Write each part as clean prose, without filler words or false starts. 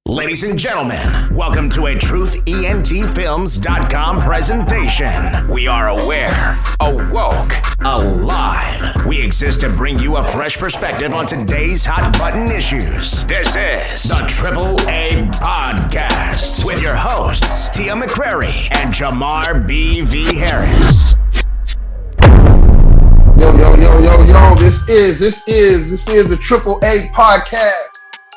Ladies and gentlemen, welcome to a TruthENTFilms.com presentation. We are aware, awoke, alive. We exist to bring you a fresh perspective on today's hot button issues. This is the Triple A Podcast with your hosts, Tia McCrary and Jamar B.V. Harris. Yo, this is the Triple A Podcast.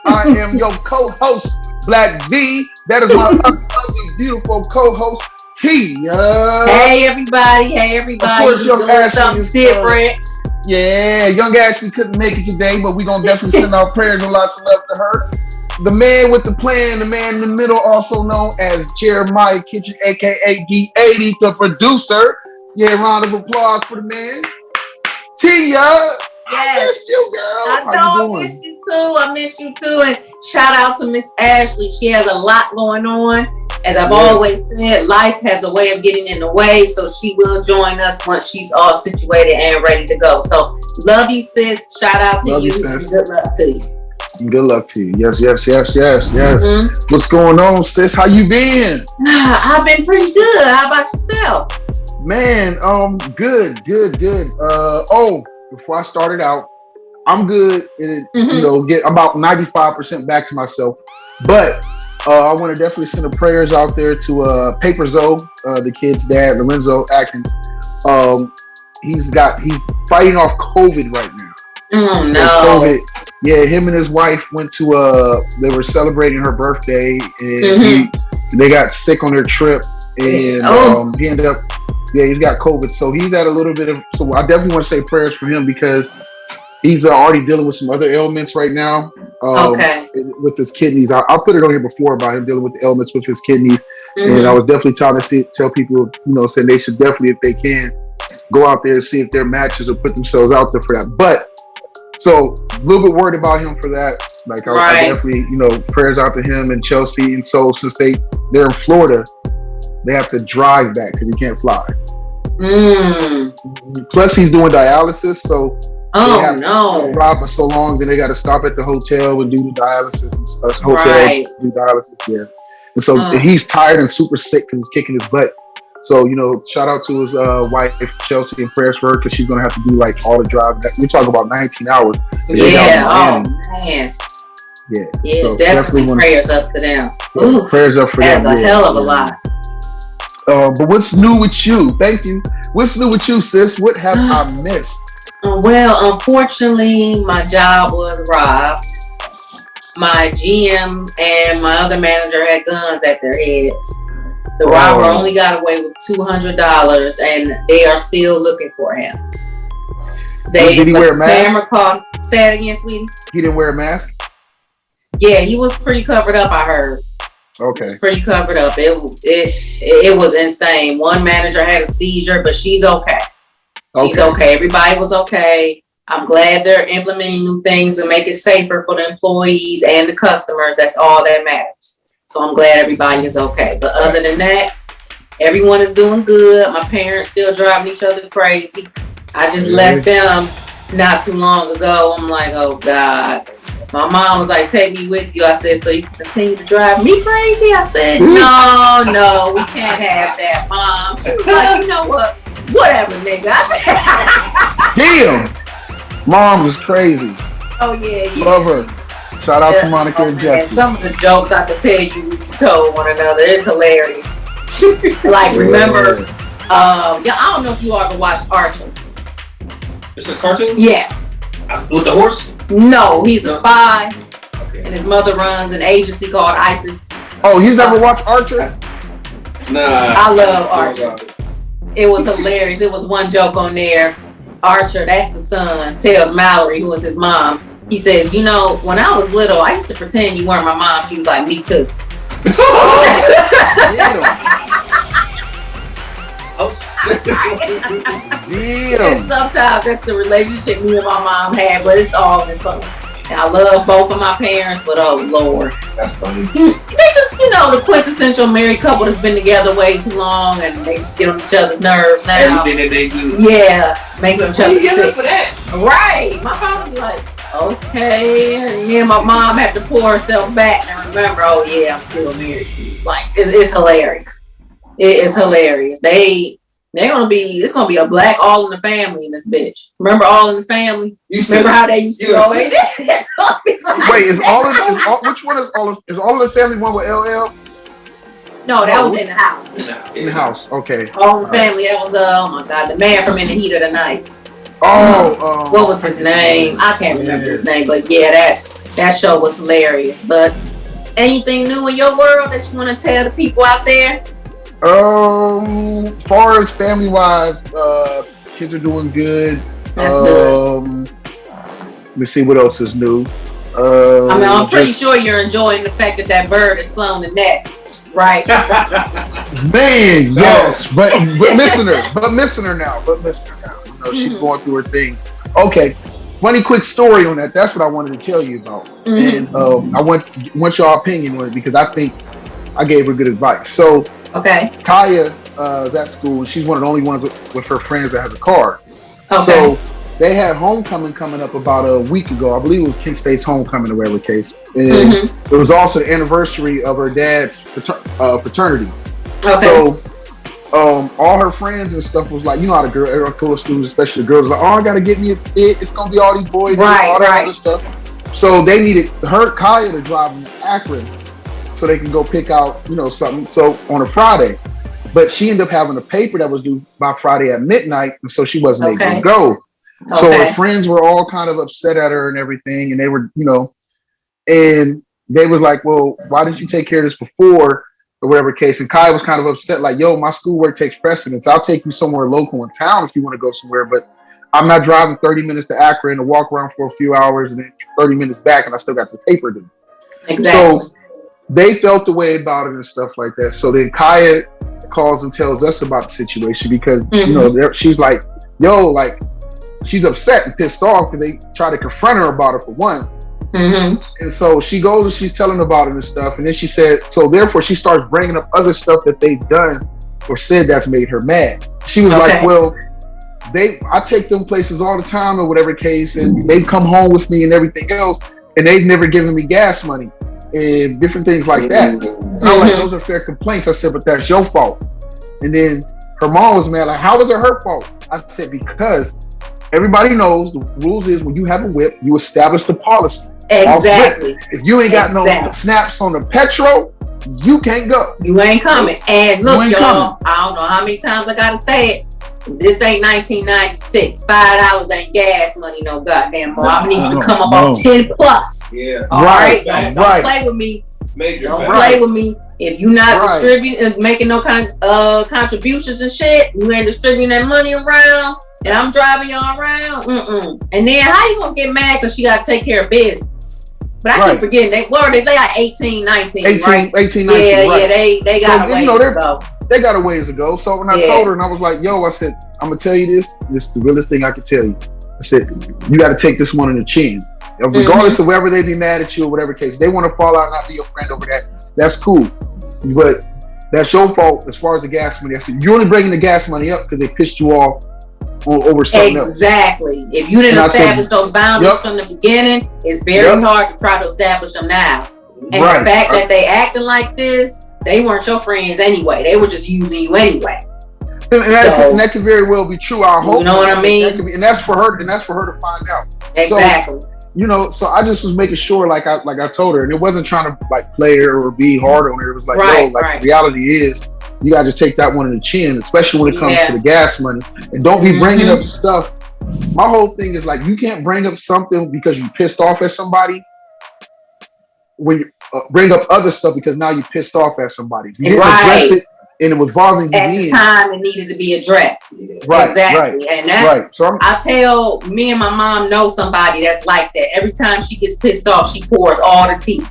I am your co-host, Black V. That is my lovely, beautiful co-host, Tia. Hey everybody. Of course, young Ashley is different. Young Ashley couldn't make it today, but we're gonna definitely send our prayers and lots of love to her. The man with the plan, the man in the middle, also known as Jeremiah Kitchen, aka D80, the producer. Yeah, round of applause for the man. Tia. Yes. I missed you, girl. I know, I miss you too. And shout out to Miss Ashley. She has a lot going on. As I've always said, life has a way of getting in the way. So she will join us once she's all situated and ready to go. So love you, sis. Shout out to you. And good luck to you. Good luck to you. Yes. Mm-hmm. What's going on, sis? How you been? I've been pretty good. How about yourself? Man, good. Before I started out, I'm good and get about 95% back to myself. But I want to definitely send the prayers out there to Paper Zoe, the kid's dad, Lorenzo Atkins. He's fighting off COVID right now. Oh no. COVID. Yeah, him and his wife went to they were celebrating her birthday and they got sick on their trip and he ended up he's got COVID. So he's at a little bit of, so I definitely want to say prayers for him because he's already dealing with some other ailments right now. With his kidneys. I put it on here before about him dealing with the ailments with his kidneys. And I was definitely tell people, saying they should definitely, if they can, go out there and see if their matches or put themselves out there for that. But, so a little bit worried about him for that. Like I definitely, prayers out to him and Chelsea. And so since they're in Florida, they have to drive back because he can't fly. Plus he's doing dialysis, so they have to drive for so long, then they got to stop at the hotel and do the dialysis and do dialysis. Yeah, and so he's tired and super sick because he's kicking his butt. So shout out to his wife Chelsea and prayers for her because she's gonna have to do like all the drive. We talk about 19 hours. Man. Yeah, so definitely prayers up to them. Ooh, prayers up for them. That's a hell of a lot. But what's new with you? Thank you. What's new with you, sis? What have I missed? Well, unfortunately, my job was robbed. My GM and my other manager had guns at their heads. The robber only got away with $200, and they are still looking for him. Did he wear a mask? Say it again, sweetie. He didn't wear a mask? Yeah, he was pretty covered up, I heard. Okay. It was pretty covered up. It was insane. One manager had a seizure, but she's okay. She's okay. Everybody was okay. I'm glad they're implementing new things to make it safer for the employees and the customers. That's all that matters. So I'm glad everybody is okay. But other than that, everyone is doing good. My parents still driving each other crazy. I just left them not too long ago. I'm like, oh God. My mom was like, take me with you. I said, so you can continue to drive me crazy? I said, no, we can't have that, Mom. She was like, you know what? Whatever, nigga. I said, damn. Mom is crazy. Oh, yeah. Love her. Shout out to Monica and Jesse. Some of the jokes I can tell you we told one another. It's hilarious. Like, remember, I don't know if you ever watched Archer. It's a cartoon? Yes. With the horse? No, he's a spy, and his mother runs an agency called ISIS. Oh, he's never watched Archer? Nah. I love Archer. It was hilarious. It was one joke on there. Archer, that's the son, tells Mallory, who is his mom. He says, when I was little, I used to pretend you weren't my mom. She was like, me too. Damn. And sometimes that's the relationship me and my mom had, but it's all been fun. And I love both of my parents, but oh Lord. That's funny. They just, the quintessential married couple that's been together way too long and they just get on each other's nerves now. Everything that they do. Yeah. Makes each other sick. For that? Right. My father be like, Okay. And then my mom had to pull herself back and remember, oh yeah, I'm still married to you. Like, it's hilarious. It is hilarious. It's gonna be a black All in the Family in this bitch. Remember All in the Family? Remember how they used to always? Wait, which one is All in the Family one with LL? No, that was In the House. In the House, okay. All in the Family, that was oh my god, the man from In the Heat of the Night. What was his name? I can't remember his name, but yeah, that show was hilarious. But anything new in your world that you want to tell the people out there? As far as family wise, kids are doing good. That's good. Let me see what else is new. I'm pretty sure you're enjoying the fact that bird has flown the nest, right? Man, yes, but missing her now. You know, she's going through her thing. Okay, funny quick story on that. That's what I wanted to tell you about, and I want your opinion on it because I think I gave her good advice. So, okay, Kaya is at school and she's one of the only ones with her friends that has a car. Okay. So they had homecoming coming up about a week ago. I believe it was Kent State's homecoming or whatever case. And it was also the anniversary of her dad's fraternity. Okay. So all her friends and stuff was like, you know how the college students, especially the girls, like, oh, I gotta get me a fit. It's gonna be all these boys and all that other stuff. So they needed Kaya to drive them to Akron so they can go pick out, something. So on a Friday. But she ended up having a paper that was due by Friday at midnight, and so she wasn't able to go. So her friends were all kind of upset at her and everything, and they were, and they was like, well, why didn't you take care of this before or whatever case? And Kai was kind of upset, like, yo, my schoolwork takes precedence. I'll take you somewhere local in town if you want to go somewhere, but I'm not driving 30 minutes to Akron to walk around for a few hours and then 30 minutes back, and I still got the paper due. Exactly. So they felt the way about it and stuff like that. So then Kaya calls and tells us about the situation because, she's like, yo, like, she's upset and pissed off because they try to confront her about it for one. And so she goes and she's telling about it and stuff. And then she said, so therefore she starts bringing up other stuff that they've done or said that's made her mad. She was like, well, I take them places all the time or whatever case, and they come home with me and everything else, and they've never given me gas money and different things like that. I'm like, those are fair complaints. I said, but that's your fault. And then her mom was mad, like, how was it her fault? I said, because everybody knows the rules is when you have a whip, you establish the policy. Exactly. If you ain't got no snaps on the petrol, you can't go. You ain't coming. And look, y'all, I don't know how many times I gotta say it. This ain't 1996. $5 ain't gas money, no goddamn more. I need to come up on 10 plus. Yeah. All right. Don't play with me. Don't play with me. If you're not distributing, making no kind of contributions and shit, you ain't distributing that money around, and I'm driving y'all around. And then how you gonna get mad because she gotta take care of business? But I keep forgetting they like 18, 19, 18, right? 18, 19, yeah, they got a ways to go. They got a ways to go. So when I told her, and I was like, yo, I said, I'm gonna tell you this is the realest thing I can tell you. I said, you got to take this one in the chin. Regardless of whether they be mad at you or whatever case, they want to fall out and not be your friend over that. That's cool. But that's your fault as far as the gas money. I said, you're only bringing the gas money up because they pissed you off over something else. Exactly. If you didn't establish those boundaries from the beginning, it's very hard to try to establish them now. And the fact that they acting like this, they weren't your friends anyway. They were just using you anyway. And that could very well be true. I hope. You know what I mean? And that's for her. And that's for her to find out. Exactly. So, so I just was making sure, like I told her, and it wasn't trying to like play her or be hard on her. It was like, the reality is, you gotta just take that one in the chin, especially when it comes to the gas money. And don't be bringing up stuff. My whole thing is like, you can't bring up something because you pissed off at somebody. When you bring up other stuff because now you pissed off at somebody. You didn't address it, and it was bothering you. At the time, it needed to be addressed. Exactly. And that's, so I tell, me and my mom know somebody that's like that. Every time she gets pissed off, she pours all the tea.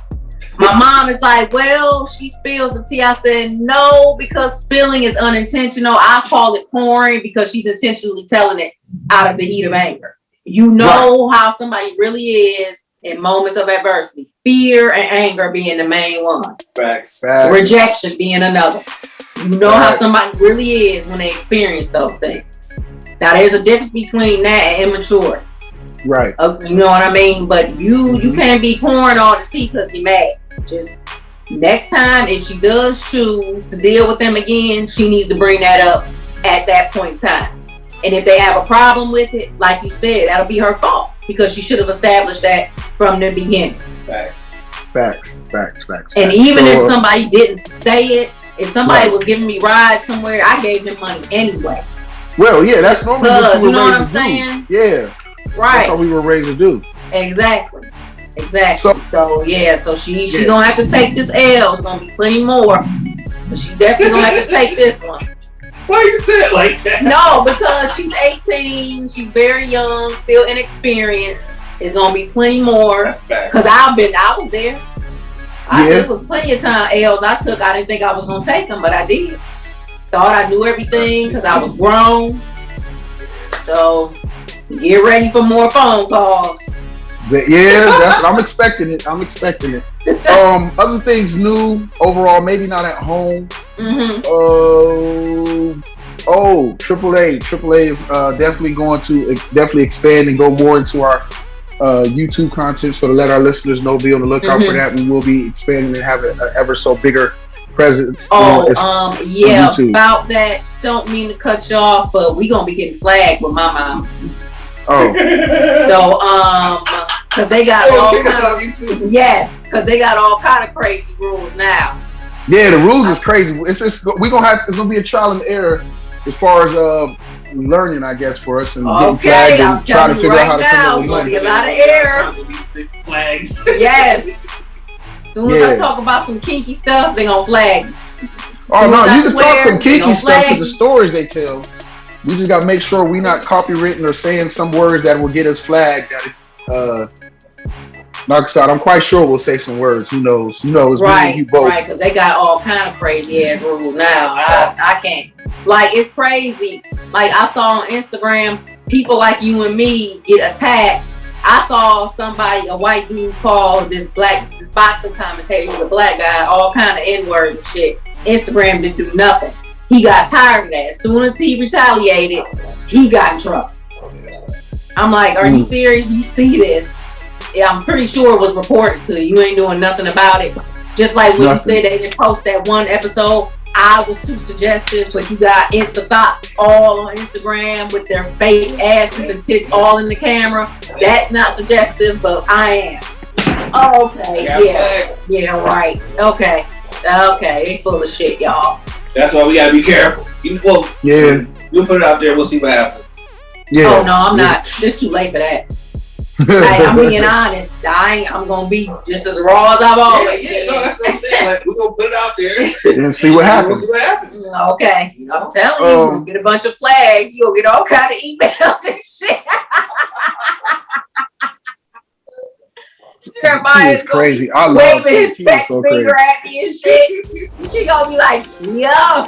My mom is like, well, she spills the tea. I said, no, because spilling is unintentional. I call it pouring because she's intentionally telling it out of the heat of anger. You know how somebody really is in moments of adversity. Fear and anger being the main ones. Facts. Rejection being another. You know how somebody really is when they experience those things. Now, there's a difference between that and immaturity. Right. You know what I mean? But you can't be pouring all the tea because you're mad. Just next time, if she does choose to deal with them again, she needs to bring that up at that point in time. And if they have a problem with it, like you said, that'll be her fault because she should have established that from the beginning. Facts. And even if somebody didn't say it, if somebody was giving me rides somewhere, I gave them money anyway. Well, yeah, that's normally what you know what I'm saying? Yeah. Right. That's how we were raised to do. Exactly. So she gonna have to take this L. It's gonna be plenty more. But she definitely gonna have to take this one. Why you say it like that? No, because she's 18, she's very young, still inexperienced. It's gonna be plenty more. That's facts. Cause I was there. It was plenty of time L's I took. I didn't think I was gonna take them, but I did. Thought I knew everything because I was grown. So get ready for more phone calls. Yeah, that's what I'm expecting it. Other things new overall, maybe not at home. AAA is definitely going to expand and go more into our YouTube content. So to let our listeners know, be on the lookout for that. We will be expanding and have an ever so bigger presence. YouTube. About that. Don't mean to cut you off, but we gonna be getting flagged with my mom. Oh, so because they got because they got all kind of crazy rules now. Yeah, the rules is crazy. It's gonna be a trial and error as far as learning, I guess, for us and getting flagged and trying to figure out how to come up with money. A lot of error. Flags. Yes. As soon as I talk about some kinky stuff, they gonna flag. Oh no, you can talk some kinky stuff to the stories they tell. We just gotta make sure we're not copywritten or saying some words that will get us flagged. Like I said, I'm quite sure we'll say some words. Who knows? Right, you both. right, because they got all kind of crazy ass rules now. I can't. Like, it's crazy. Like, I saw on Instagram, people like you and me get attacked. I saw somebody, a white dude, call this boxing commentator, he's a black guy, all kind of N-words and shit. Instagram didn't do nothing. He got tired of that. As soon as he retaliated, he got in trouble. I'm like, are you serious? You see this? Yeah, I'm pretty sure it was reported to you. You ain't doing nothing about it. Just like when you said they didn't post that one episode, I was too suggestive, but you got Insta thoughts all on Instagram with their fake asses and tits all in the camera. That's not suggestive, but I am. Oh, okay, yeah, right. Okay, they full of shit, y'all. That's why we gotta be careful. We'll put it out there. We'll see what happens. Yeah. Oh no, I'm not. It's too late for that. I'm being honest. I'm gonna be just as raw as I've always been. No, that's what I'm saying. Like, we're gonna put it out there and see what happens. Okay, I'm telling you, you'll get a bunch of flags. You'll get all kind of emails and shit. Jeremiah's crazy. waving his text finger at me and shit. He gonna be like, yeah.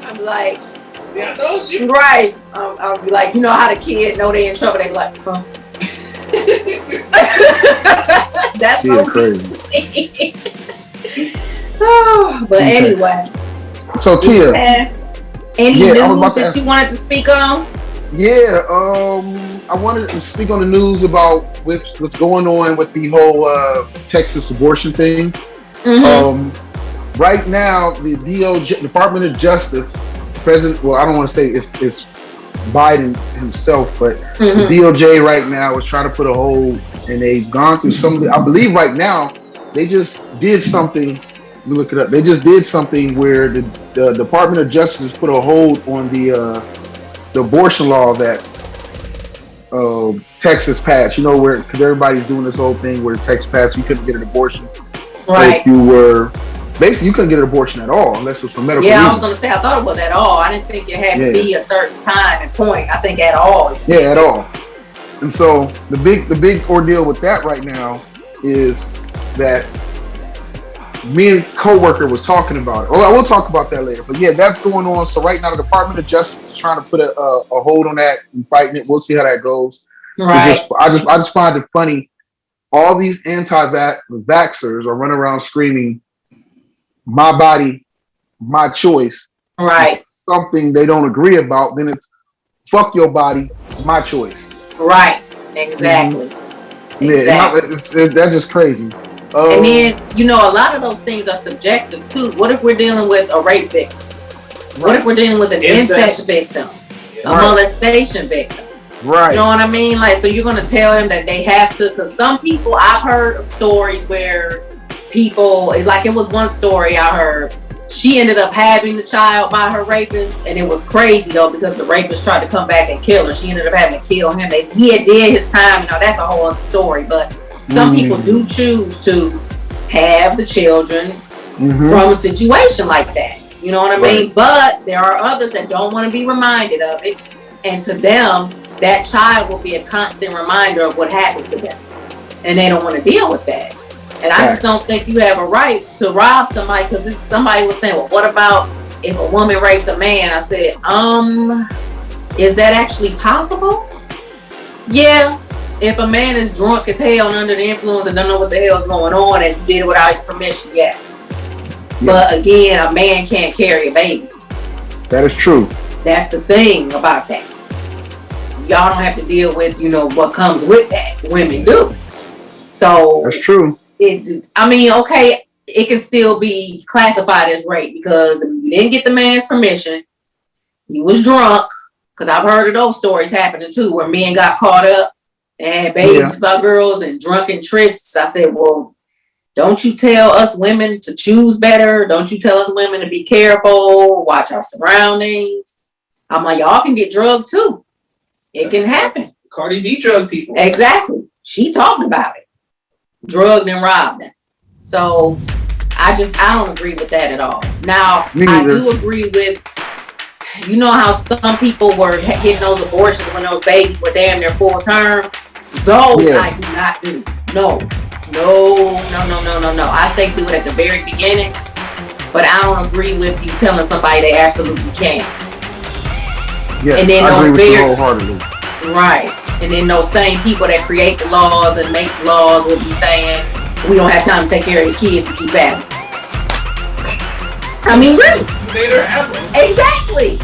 I'm like, see, I told you. Right. I'll be like, you know how the kid know they in trouble? They be like, huh? That's so crazy. But anyway. So Tia, any news that you wanted to speak on? Yeah, I wanted to speak on the news about what's going on with the whole Texas abortion thing. Right now, the DOJ, Department of Justice, President, well, I don't want to say it's Biden himself, but the DOJ right now is trying to put a hold, and they've gone through some of the, I believe right now, they just did something, let me look it up, they just did something where the Department of Justice put a hold on the abortion law that Texas passed, you know, where, because everybody's doing this whole thing where Texas passed, you couldn't get an abortion. Right. If you were, basically you couldn't get an abortion at all unless it's for medical reasons. I was going to say, I thought it was at all. I didn't think it had to be a certain time and point. I think at all. Yeah, at all. And so the big ordeal with that right now is that me and co-worker was talking about it. Well, I will talk about that later. But yeah, that's going on. So right now the Department of Justice is trying to put a hold on that and fighting it. We'll see how that goes. Right. I just find it funny. All these anti-vaxxers are running around screaming, "My body, my choice." Right. It's something they don't agree about, then it's fuck your body, my choice. Right. Exactly. Yeah, that's just crazy. And then, a lot of those things are subjective too. What if we're dealing with a rape victim? Right. What if we're dealing with an incest victim? A molestation victim? Right. You know what I mean? Like, so you're going to tell them that they have to, because some people, I've heard of stories where people, like it was one story I heard, she ended up having the child by her rapist, and it was crazy though, because the rapist tried to come back and kill her. She ended up having to kill him. He had did his time, that's a whole other story, but some people do choose to have the children from a situation like that. You know what I mean? But there are others that don't want to be reminded of it. And to them, that child will be a constant reminder of what happened to them. And they don't want to deal with that. And I just don't think you have a right to rob somebody, because somebody was saying, well, what about if a woman rapes a man? I said, is that actually possible? Yeah. If a man is drunk as hell and under the influence and don't know what the hell is going on and did it without his permission, yes. But again, a man can't carry a baby. That is true. That's the thing about that. Y'all don't have to deal with, what comes with that. Women do. So that's true. Okay, it can still be classified as rape because you didn't get the man's permission. You was drunk, because I've heard of those stories happening too, where men got caught up and had babies by girls and drunken trysts. I said, well, don't you tell us women to choose better? Don't you tell us women to be careful, watch our surroundings? I'm like, y'all can get drugged too. It can happen. Cardi B drugged people. Exactly. She talked about it. Drugged and robbed them. So I don't agree with that at all. Now, I do agree with, how some people were getting those abortions when those babies were damn near full term. Those I do not do. No. I say do it at the very beginning, but I don't agree with you telling somebody they absolutely can't. Yes, and then I agree with you wholeheartedly. Right. And then those same people that create the laws and make laws will be saying, we don't have time to take care of the kids to keep at them. I mean, really. You made her have them. Exactly.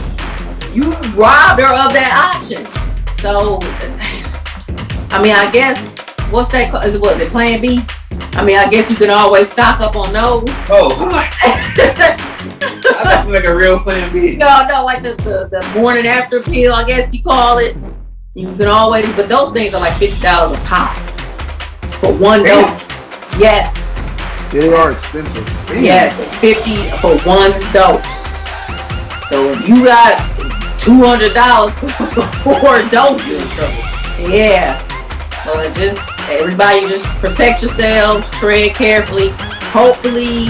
You robbed her of that option. So, I guess, what's that? Was it Plan B? I guess you can always stock up on those. Oh, I feel like a real Plan B. No, like the morning after pill, I guess you call it. You can always, but those things are like $50 a pop for one dose. Yes. They are expensive. Damn. Yes, $50 for one dose. So if you got $200 for 4 doses, yeah. Well, everybody just protect yourselves, tread carefully. Hopefully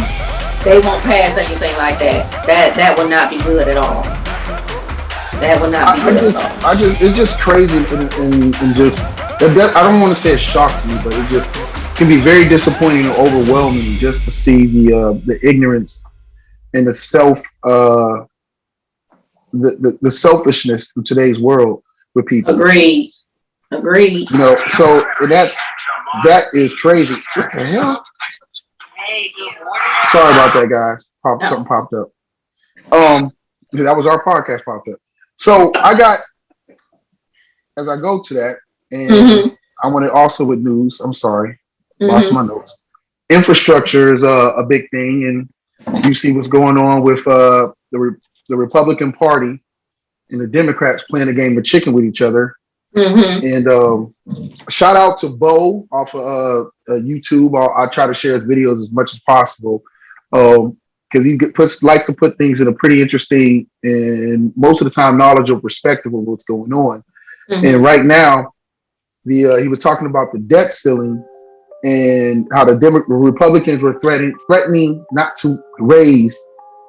they won't pass anything like that. That would not be good at all. That would not be good at all. It's just crazy and just, I don't want to say it shocks me, but it just can be very disappointing and overwhelming just to see the ignorance and the the selfishness in today's world with people. Agreed. So that is crazy. What the hell? Hey, good morning. Sorry about that, guys. Something popped up. That was our podcast popped up. So as I go to that, and I wanted also with news. I'm sorry, lost my notes. Infrastructure is a big thing, and you see what's going on with the Republican Party and the Democrats playing a game of chicken with each other. And shout out to Bo off of YouTube. I try to share his videos as much as possible because he likes to put things in a pretty interesting and most of the time knowledgeable perspective of what's going on. And right now, he was talking about the debt ceiling and how the Republicans were threatening not to raise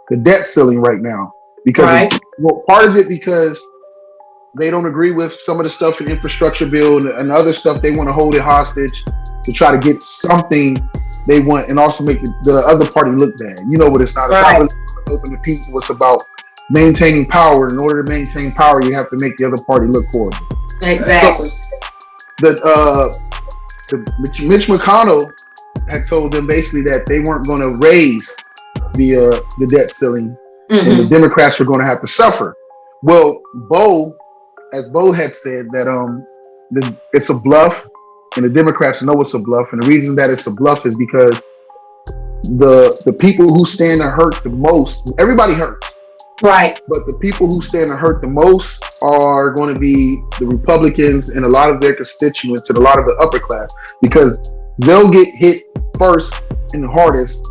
the debt ceiling right now because part of it because they don't agree with some of the stuff in the infrastructure bill and other stuff. They want to hold it hostage to try to get something they want and also make the other party look bad. You know what it's not. It's not really open to people. It's about maintaining power. In order to maintain power, you have to make the other party look horrible. Exactly. So, Mitch McConnell had told them basically that they weren't going to raise the debt ceiling and the Democrats were going to have to suffer. Well, as Bo had said that it's a bluff, and the Democrats know it's a bluff. And the reason that it's a bluff is because the people who stand to hurt the most, everybody hurts. Right. But the people who stand to hurt the most are going to be the Republicans and a lot of their constituents and a lot of the upper class, because they'll get hit first and the hardest,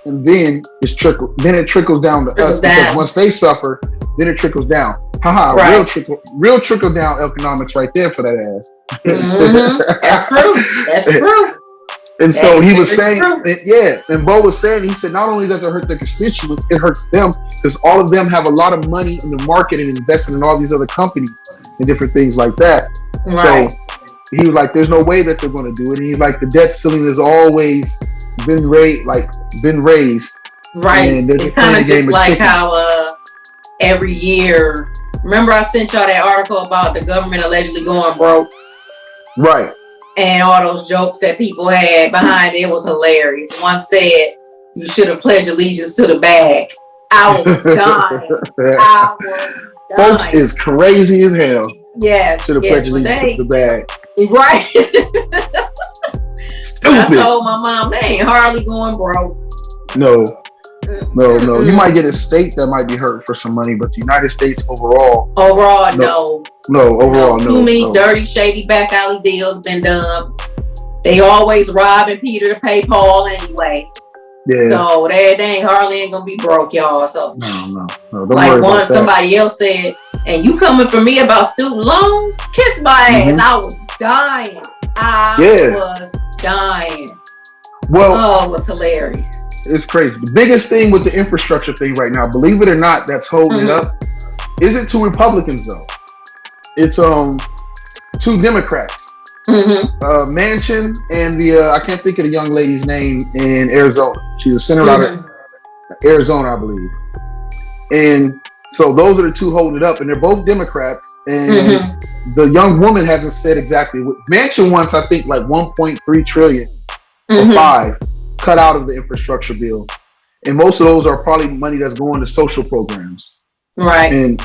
and then it trickles down to us, because once they suffer, then it trickles down. Haha, right. real trickle down economics right there for that ass. Mm-hmm. That's true. That's true. And so he was saying, and Bo was saying, he said, not only does it hurt their constituents, it hurts them, because all of them have a lot of money in the market and investing in all these other companies and different things like that. Right. So he was like, there's no way that they're going to do it. And he's like, the debt ceiling has always been raised. Right. It's kind of just like how every year, remember I sent y'all that article about the government allegedly going broke? Right. And all those jokes that people had behind it was hilarious. One said, you should have pledged allegiance to the bag. I was dying. Folks is crazy as hell. Yes. Should have pledged allegiance to the bag. Right. Stupid. I told my mom, they ain't hardly going broke. No. You might get a state that might be hurt for some money, but the United States overall. No. Too many dirty, shady back alley deals been done. They always robbing Peter to pay Paul anyway. Yeah. So they ain't gonna be broke, y'all. So no. Like somebody else said, and you coming for me about student loans? Kiss my ass. I was dying. Was dying. Well, it was hilarious. It's crazy. The biggest thing with the infrastructure thing right now, believe it or not, that's holding it up, isn't two Republicans though. It's two Democrats. Manchin and I can't think of the young lady's name in Arizona. She's a senator out of Arizona, I believe. And so those are the two holding it up, and they're both Democrats. And the young woman hasn't said exactly what Manchin wants. I think like 1.3 trillion or 5 cut out of the infrastructure bill, and most of those are probably money that's going to social programs, right? And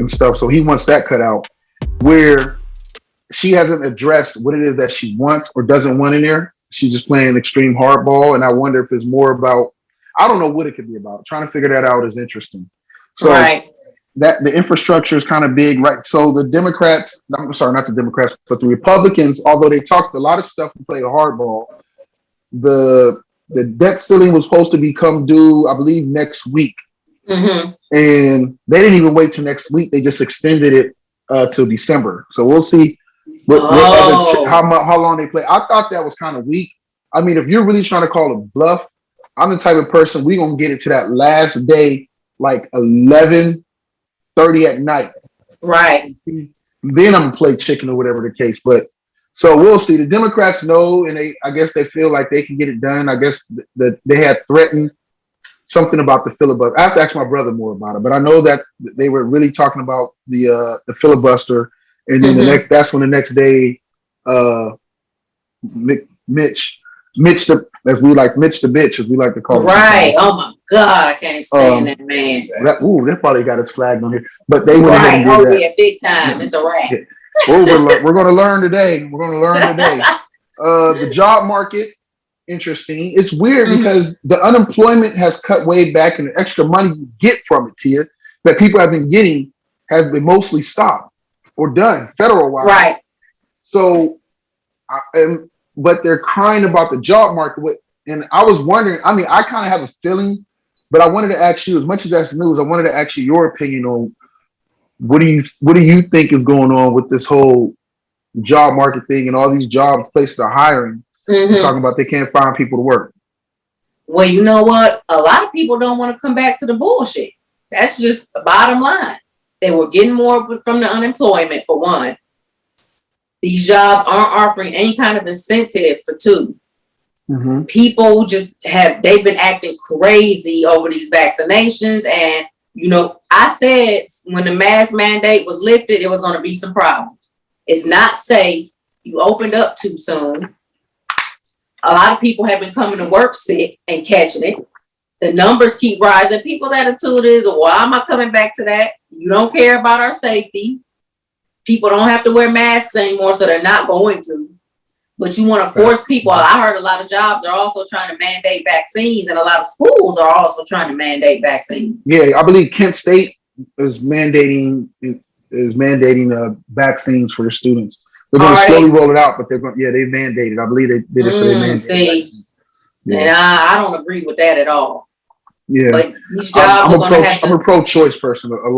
stuff. So he wants that cut out. Where she hasn't addressed what it is that she wants or doesn't want in there. She's just playing extreme hardball, and I wonder if it's more about, I don't know what it could be about. Trying to figure that out is interesting. So that the infrastructure is kind of big, right? So the Democrats, I'm sorry, not the Democrats, but the Republicans, although they talked a lot of stuff and play a hardball, the debt ceiling was supposed to become due, I believe, next week. And they didn't even wait till next week. They just extended it till December. So we'll see how long they play. I thought that was kind of weak. I mean, if you're really trying to call a bluff, I'm the type of person, we're going to get it to that last day, like 11:30 at night. Right. Then I'm going to play chicken or whatever the case. But so we'll see. The Democrats know, and I guess they feel like they can get it done. I guess that they had threatened something about the filibuster. I have to ask my brother more about it, but I know that they were really talking about the filibuster, and then that's when the next day, Mitch as we like to call him. Right. Oh my God, I can't stand that man. That probably got his flag on here, but they went ahead and did that. Yeah, big time. It's a wrap. We're going to learn today. The job market, interesting. It's weird because the unemployment has cut way back, and the extra money you get from it, Tia, that people have been getting has been mostly stopped or done federal-wise. Right. So, but they're crying about the job market. And I was wondering, I mean, I kind of have a feeling, but I wanted to ask you, as much as that's news, I wanted to ask you your opinion on what do you think is going on with this whole job market thing and all these jobs places are hiring, talking about they can't find people to work. Well, you know what? A lot of people don't want to come back to the bullshit. That's just the bottom line. They were getting more from the unemployment, for one. These jobs aren't offering any kind of incentive, for two. People they've been acting crazy over these vaccinations. And, you know, I said when the mask mandate was lifted, it was going to be some problems. It's not safe. You opened up too soon. A lot of people have been coming to work sick and catching it. The numbers keep rising. People's attitude is, why am I coming back to that? You don't care about our safety. people don't have to wear masks anymore, so they're not going to. But you want to force people. I heard a lot of jobs are also trying to mandate vaccines, and a lot of schools are also trying to mandate vaccines. Yeah, I believe Kent State is mandating vaccines for their students. They're going to slowly roll it out, but they're going. Yeah, they mandated. I believe they just say they mandated. Yeah. And I don't agree with that at all. Yeah, but these jobs are going to have to. I'm a pro-choice person, a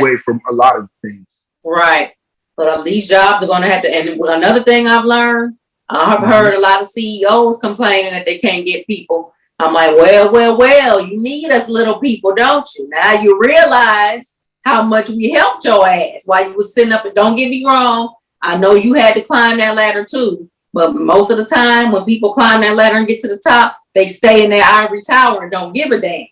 way from a lot of things. Right. But these jobs are going to have to, and another thing I've learned, I've heard a lot of CEOs complaining that they can't get people. I'm like, well, you need us little people, don't you? Now you realize how much we helped your ass while you was sitting up, and don't get me wrong, I know you had to climb that ladder too, but most of the time when people climb that ladder and get to the top, they stay in their ivory tower and don't give a damn.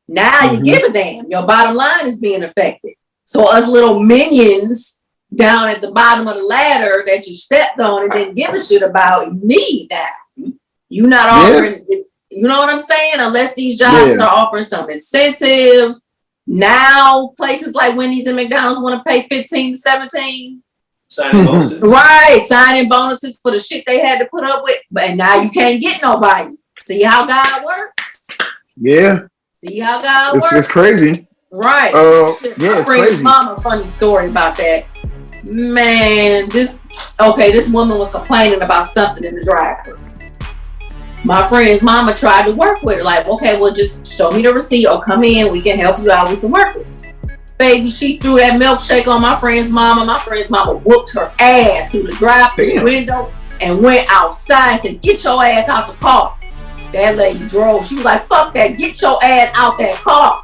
Now you give a damn. Your bottom line is being affected. So us little minions down at the bottom of the ladder that you stepped on and didn't give a shit about, you need that. You not offering, you know what I'm saying? Unless these jobs start offering some incentives. Now places like Wendy's and McDonald's want to pay 15 to 17. Signing bonuses. Right, signing bonuses for the shit they had to put up with. But now you can't get nobody. See how God works? Yeah. See how God works? It's crazy. Right. It's crazy. Mama a funny story about that. Man, this woman was complaining about something in the drive-thru. My friend's mama tried to work with her, like, okay, well, just show me the receipt or come in, we can help you out, we can work with you. Baby, she threw that milkshake on my friend's mama. My friend's mama whooped her ass through the drive-thru window and went outside and said, get your ass out the car. That lady drove. She was like, fuck that, get your ass out that car.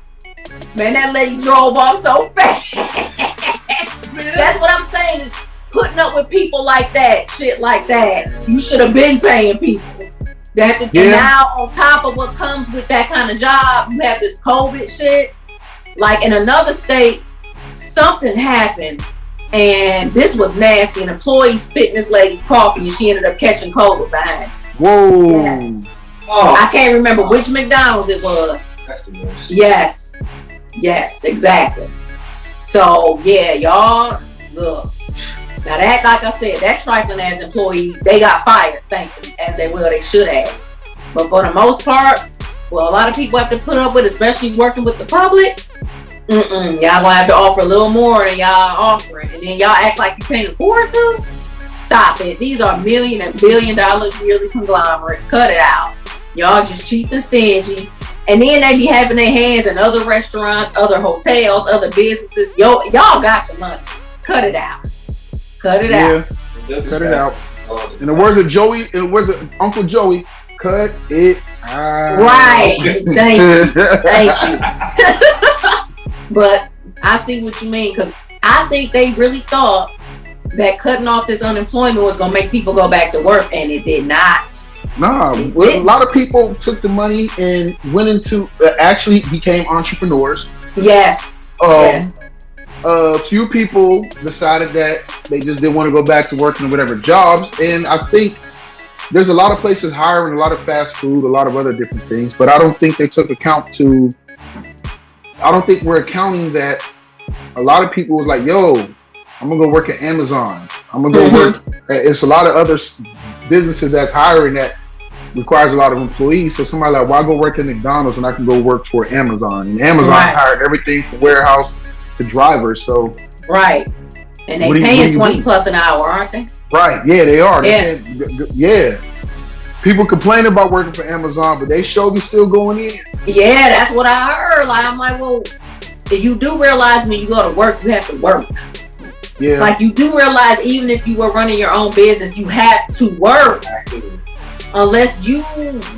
Man, that lady drove off so fast. That's what I'm saying, is putting up with people like that, shit like that. You should have been paying people. And now on top of what comes with that kind of job, you have this COVID shit. Like in another state, something happened and this was nasty. An employee spit in this lady's coffee and she ended up catching COVID behind. Whoa. Yes. I can't remember which McDonald's it was. That's the worst. Yes, exactly. So yeah, y'all, look. Now that, like I said, that trifling ass employee, they got fired, thankfully, as they should have. But for the most part, well, a lot of people have to put up with, especially working with the public. Y'all gonna have to offer a little more than y'all offering, and then y'all act like you can't afford to. Stop it. These are million and $billion yearly conglomerates. Cut it out. Y'all just cheap and stingy. And then they be having their hands in other restaurants, other hotels, other businesses. Y'all got the money. Cut it out. Cut it out. Cut it out. In the words of Joey, Uncle Joey, cut it out. Right. Thank you. But I see what you mean, because I think they really thought that cutting off this unemployment was going to make people go back to work, and it did not. Nah, a lot of people took the money and went into, actually became entrepreneurs. Yes. A few people decided that they just didn't want to go back to working in whatever jobs, and I think there's a lot of places hiring a lot of fast food, a lot of other different things, but I don't think they took account to, I don't think we're accounting that a lot of people was like, yo, I'm gonna go work at Amazon, I'm gonna go work, it's a lot of other businesses that's hiring that requires a lot of employees, so somebody like, well, I go work at McDonald's and I can go work for Amazon, and Amazon hired everything from warehouse to drivers, so right, and they paying 20 plus an hour, aren't they? Right, yeah, they are. Yeah. People complain about working for Amazon, but they show you still going in. Yeah, that's what I heard. Like, I'm like, well, you do realize when you go to work, you have to work. Yeah. Like, you do realize even if you were running your own business, you have to work. Unless you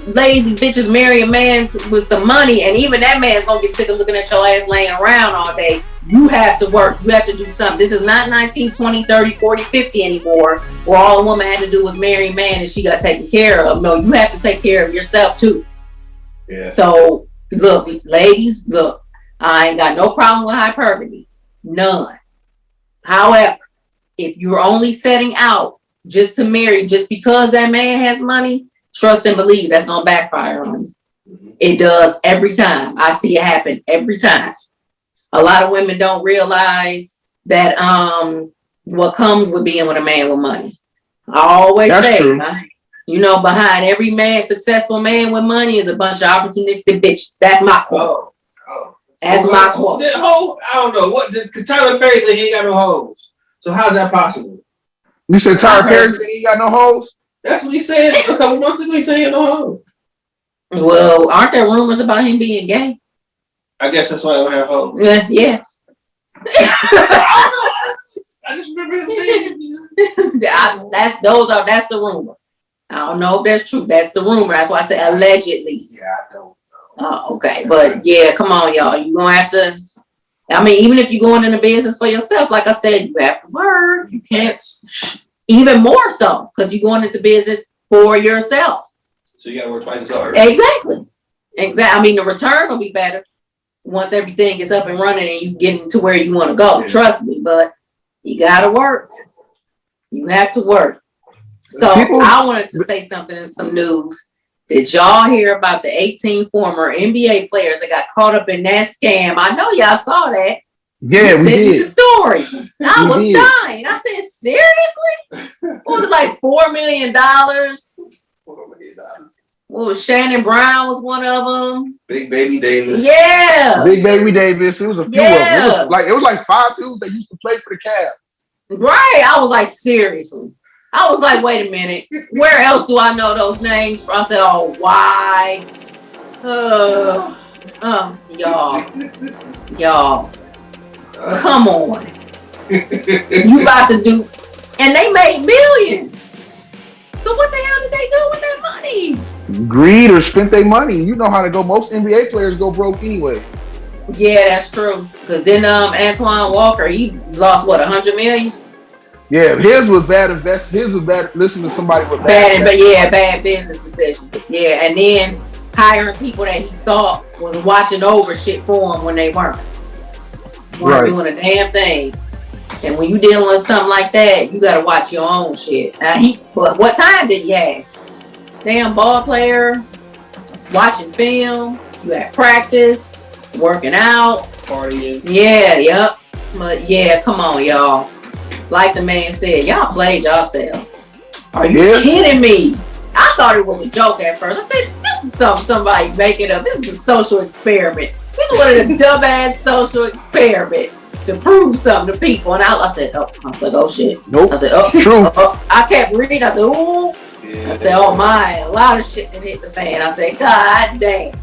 lazy bitches marry a man with some money, and even that man's gonna get sick of looking at your ass laying around all day. You have to work. You have to do something. This is not 19, 20, 30, 40, 50 anymore, where all a woman had to do was marry a man and she got taken care of. No, you have to take care of yourself too. Yeah. So look, ladies, look, I ain't got no problem with hypergamy. None. However, if you're only setting out just to marry, just because that man has money, trust and believe that's gonna backfire on you. It does every time. I see it happen every time. A lot of women don't realize that what comes with being with a man with money. I always say, true. You know, behind every man, successful man with money is a bunch of opportunistic bitches. That's my quote. That's my quote. I don't know what. Because Tyler Perry said he ain't got no hoes. So how's that possible? You said Tyler Perry said he ain't got no hoes? That's what he said a couple months ago. He said he had no hoes. Well, aren't there rumors about him being gay? I guess that's why I don't have hoes. Yeah. I just remember him saying that's the rumor. I don't know if that's true. That's the rumor. That's why I said allegedly. Yeah, I don't know. Oh, okay. But yeah, come on, y'all. You're gonna have to. I mean, even if you're going into business for yourself, like I said, you have to work. You can't. Even more so, because you're going into business for yourself. So you gotta work twice as hard. Exactly. I mean, the return will be better once everything gets up and running and you get to where you want to go. Yeah. Trust me, but you gotta work. You have to work. So I wanted to say something in some news. Did y'all hear about the 18 former NBA players that got caught up in that scam? I know y'all saw that. Yeah, we did. The story. I was dying. I said, seriously? What was it, like $4 million? $4 million. What was Shannon Brown was one of them? Big Baby Davis. Yeah. Big Baby Davis. It was a few of them. It was like 5 dudes that used to play for the Cavs. Right. I was like, seriously. I was like, wait a minute. Where else do I know those names from? I said, oh, why? Y'all. Come on. You about to do, and they made millions. So what the hell did they do with that money? Greed or spent their money. You know how to go. Most NBA players go broke anyways. Yeah, that's true. Because then Antoine Walker, he lost what, 100 million? Yeah, his was bad investment. His was bad. Listen to somebody with bad business decisions. Yeah, and then hiring people that he thought was watching over shit for him when they weren't doing a damn thing. And when you dealing with something like that, you gotta watch your own shit. Now what time did he have? Damn ball player, watching film, you at practice, working out, partying. Yeah, yep. But yeah, come on, y'all. Like the man said, y'all played yourselves. Are you kidding me? I thought it was a joke at first. I said, this is somebody making up. This is a social experiment. This is one of the dumbass social experiments to prove something to people. And I said, oh shit. Nope. I said, true. I kept reading. I said, ooh. Yeah. I said, oh my, a lot of shit that hit the fan. I said, God damn.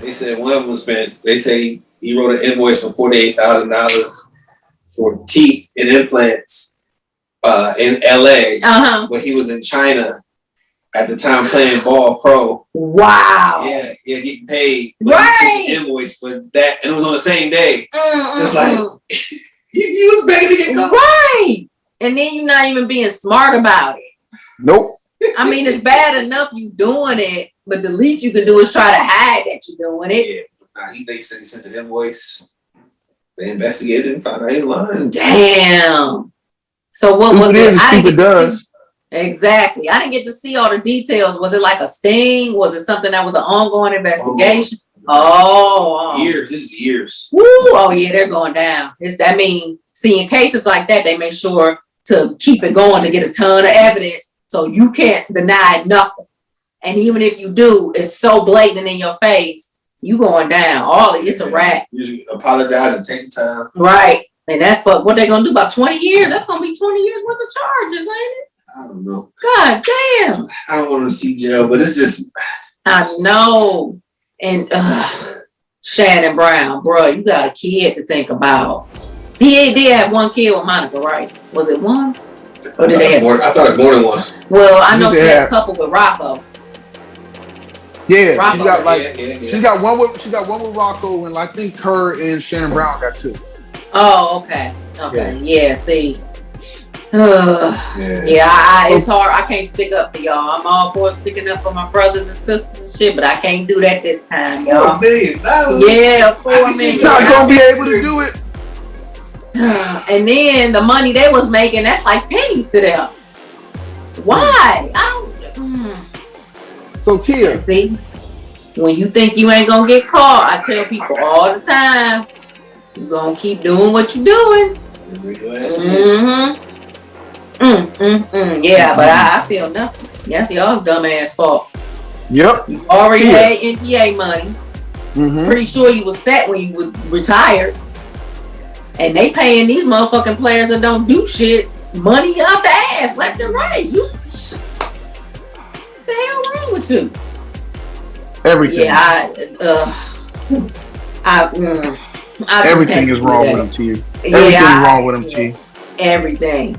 They said one of them spent, they say he wrote an invoice for $48,000 for teeth and implants in LA, but he was in China at the time playing ball pro. Wow. Yeah, getting paid. But he sent the invoice for that, and it was on the same day. So it's like, you was begging to get going. Right. And then you're not even being smart about it. Nope. I mean, it's bad enough you doing it, but the least you can do is try to hide that you're doing it. Yeah. They said he sent an invoice. They investigated and found out he lying. Damn. So what was it? Stupid does. Exactly. I didn't get to see all the details. Was it like a sting? Was it something that was an ongoing investigation? Years. This is years. Woo. Oh yeah, they're going down. See, in cases like that, they make sure to keep it going to get a ton of evidence so you can't deny nothing. And even if you do, it's so blatant in your face, you going down. It's a wrap. You apologize and take your time. Right. And that's what they're going to do about 20 years. That's going to be 20 years worth of charges, ain't it? I don't know. God damn. I don't want to see jail, but it's just. I know. And Shannon Brown, bro, you got a kid to think about. He did have one kid with Monica, right? Was it one? Or did they have more? I thought it was more than one. Well, I know she had a couple with Rocco. Yeah, Rocco. She got one with Rocco, and I think her and Shannon Brown got 2. Oh, okay. Yeah, see. It's hard. I can't stick up for y'all. I'm all for sticking up for my brothers and sisters and shit, but I can't do that this time, y'all. $4 million. Yeah, $4 million. You're not gonna be able to do it. And then the money they was making, that's like pennies to them. Why? I don't. So Tia, see, when you think you ain't gonna get caught, I tell people all the time, you gonna keep doing what you're doing. Yeah, but I feel nothing. That's y'all's dumb ass fault. Yep. You already had NBA money. Pretty sure you was set when you was retired. And they paying these motherfucking players that don't do shit money out the ass, left and right. What the hell wrong with you? Everything. Yeah, everything is wrong with them, T. Everything is wrong with them, T. Everything.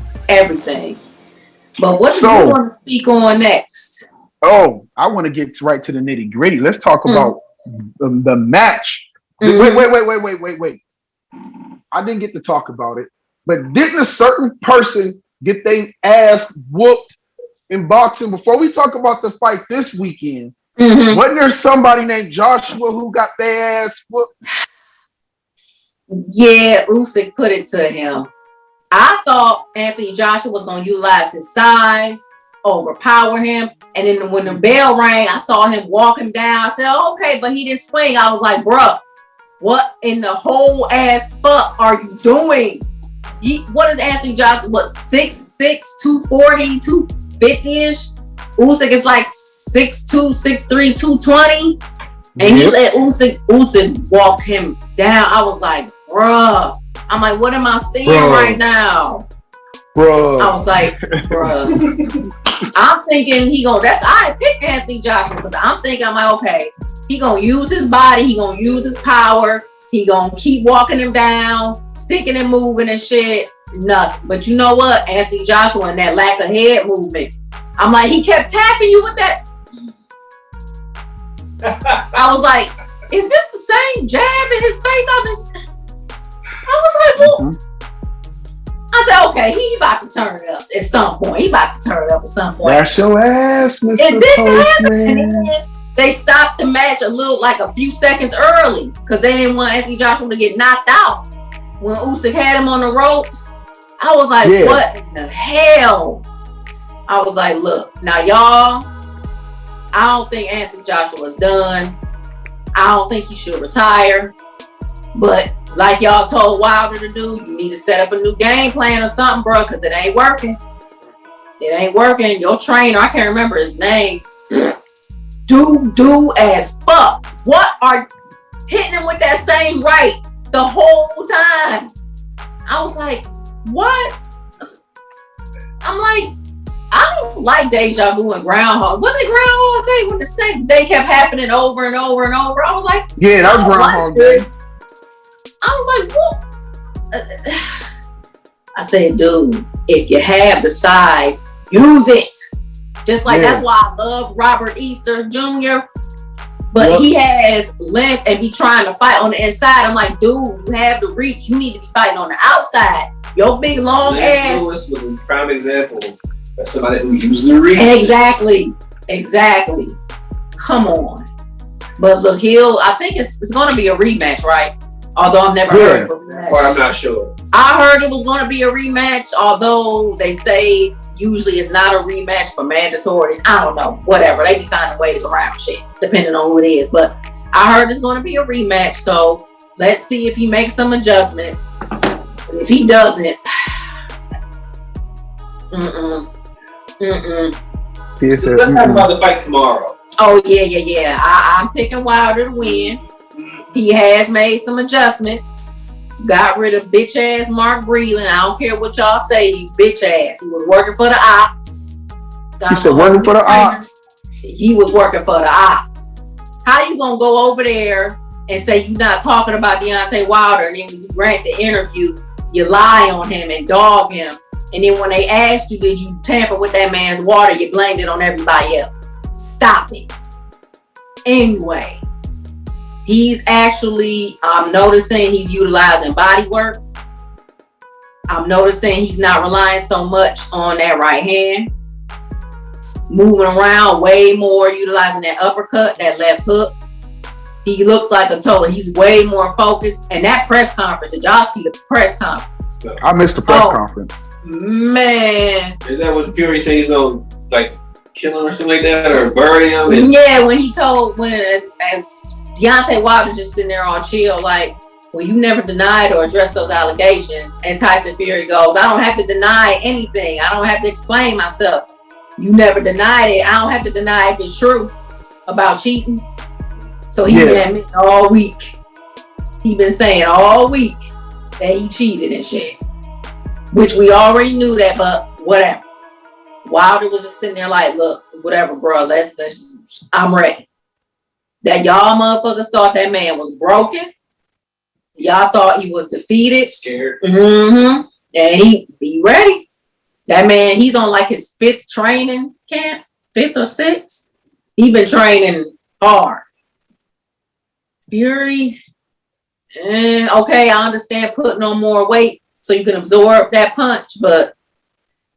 But what do you want to speak on next? Oh, I want to get right to the nitty gritty. Let's talk about the match. Wait. I didn't get to talk about it, but didn't a certain person get their ass whooped in boxing? Before we talk about the fight this weekend, wasn't there somebody named Joshua who got their ass whooped? Yeah, Usyk put it to him. I thought Anthony Joshua was going to utilize his size, overpower him, and then when the bell rang, I saw him walking down. I said, okay, but he didn't swing. I was like, bruh, what in the whole ass fuck are you doing? What is Anthony Joshua? What, 6'6", 240, 250-ish? Usyk is like 6'2", 6'3", 220. And he let Usyk walk him down. I was like, bruh. I'm like, what am I seeing right now? Bruh. I was like, bruh. I'm thinking I picked Anthony Joshua because I'm thinking, I'm like, okay, he gonna use his body, he gonna use his power, he gonna keep walking him down, sticking and moving and shit. Nothing. But you know what? Anthony Joshua and that lack of head movement. I'm like, he kept tapping you with that. I was like, is this the same jab in his face? I was like, well, I said, okay, he about to turn it up at some point. That's your ass, Mr. It didn't Postman. happen. They stopped the match a few seconds early because they didn't want Anthony Joshua to get knocked out. When Usyk had him on the ropes, I was like, what in the hell? I was like, look, now y'all, I don't think Anthony Joshua's done. I don't think he should retire. But like y'all told Wilder to do, you need to set up a new game plan or something, bro, because it ain't working. Your trainer, I can't remember his name. Do as fuck. What are hitting him with that same right the whole time? I was like, what? I'm like, I don't like deja vu and Groundhog. Was it Groundhog Day when the same day kept happening over and over and over? I was like, yeah, that was Groundhog Day. I was like, what? I said, dude, if you have the size, use it. Just like that's why I love Robert Easter Jr. But he has length and be trying to fight on the inside. I'm like, dude, you have the reach. You need to be fighting on the outside. Your big long ass. Lewis was a prime example of somebody who used the reach. Exactly. Come on. But look, I think it's going to be a rematch, right? Although I've never heard of a rematch. Well, I'm not sure. I heard it was going to be a rematch, although they say usually it's not a rematch for mandatories. I don't know. Whatever. They be finding ways around shit, depending on who it is. But I heard it's going to be a rematch, so let's see if he makes some adjustments. If he doesn't, Let's talk about the fight tomorrow. Oh, yeah. I'm picking Wilder to win. He has made some adjustments. Got rid of bitch ass Mark Breland. I don't care what y'all say. He bitch ass. He was working for the ops. He said working for the ops. He was working for the ops. How you gonna go over there and say you're not talking about Deontay Wilder, and then when you grant the interview, you lie on him and dog him, and then when they asked you, did you tamper with that man's water, you blamed it on everybody else. Stop it. Anyway. He's actually, I'm noticing he's utilizing body work. I'm noticing he's not relying so much on that right hand. Moving around way more, utilizing that uppercut, that left hook. He looks like a total. He's way more focused. And that press conference, did y'all see the press conference? I missed the press conference. Man. Is that what Fury said he's going to, like, kill him or something like that? Or bury him? Yeah, when Deontay Wilder just sitting there on chill, like, well, you never denied or addressed those allegations. And Tyson Fury goes, I don't have to deny anything. I don't have to explain myself. You never denied it. I don't have to deny if it's true about cheating. So he been admitting all week. He been saying all week that he cheated and shit. Which we already knew that, but whatever. Wilder was just sitting there like, look, whatever, bro, let's I'm ready. That y'all motherfuckers thought that man was broken. Y'all thought he was defeated. Scared. Mm-hmm. And he ready. That man, he's on like his 5th training camp, 5th or 6th. He been training hard. Fury, okay, I understand putting on more weight so you can absorb that punch, but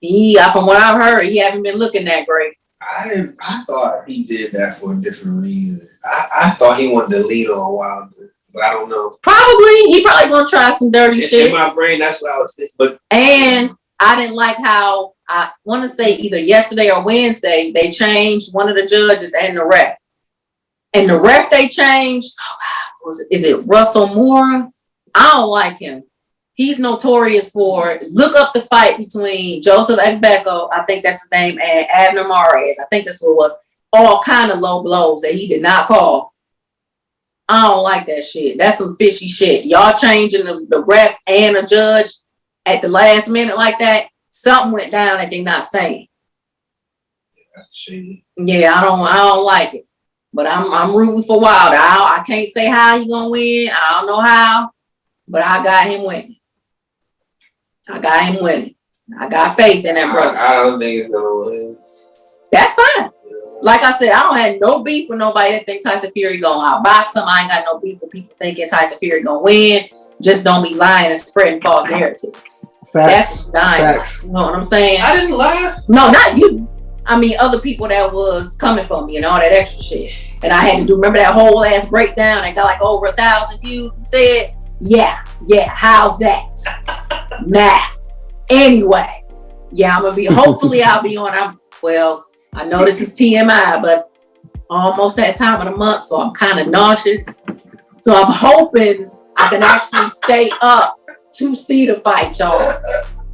from what I've heard, he haven't been looking that great. I thought he did that for a different reason. I thought he wanted to lean on Wilder, but I don't know. He probably gonna try some dirty shit. In my brain, that's what I was thinking. And I didn't like how, I want to say either yesterday or Wednesday, they changed one of the judges and the ref. And the ref they changed, is it Russell Moore? I don't like him. He's notorious for, look up the fight between Joseph Ekbeko, I think that's his name, and Abner Mares. I think that's what it was. All kind of low blows that he did not call. I don't like that shit. That's some fishy shit. Y'all changing the ref and the judge at the last minute like that. Something went down that they're not saying. Yeah, that's shady. Yeah, I don't like it. But I'm rooting for Wilder. I can't say how he gonna win. I don't know how, but I got him winning. I got faith in that brother. I don't think he's gonna win. That's fine. Like I said, I don't have no beef with nobody that think Tyson Fury gonna outbox him. I ain't got no beef with people thinking Tyson Fury gonna win. Just don't be lying and spreading false narratives. That's dying. You know what I'm saying? I didn't lie. No, not you. I mean, other people that was coming for me and all that extra shit. And I had to do, remember that whole ass breakdown that got like over 1,000 views and said, yeah, how's that? Nah. Anyway, yeah, I'm going to be, hopefully I'll be on, I know this is TMI, but almost that time of the month, so I'm kind of nauseous. So I'm hoping I can actually stay up to see the fight, y'all.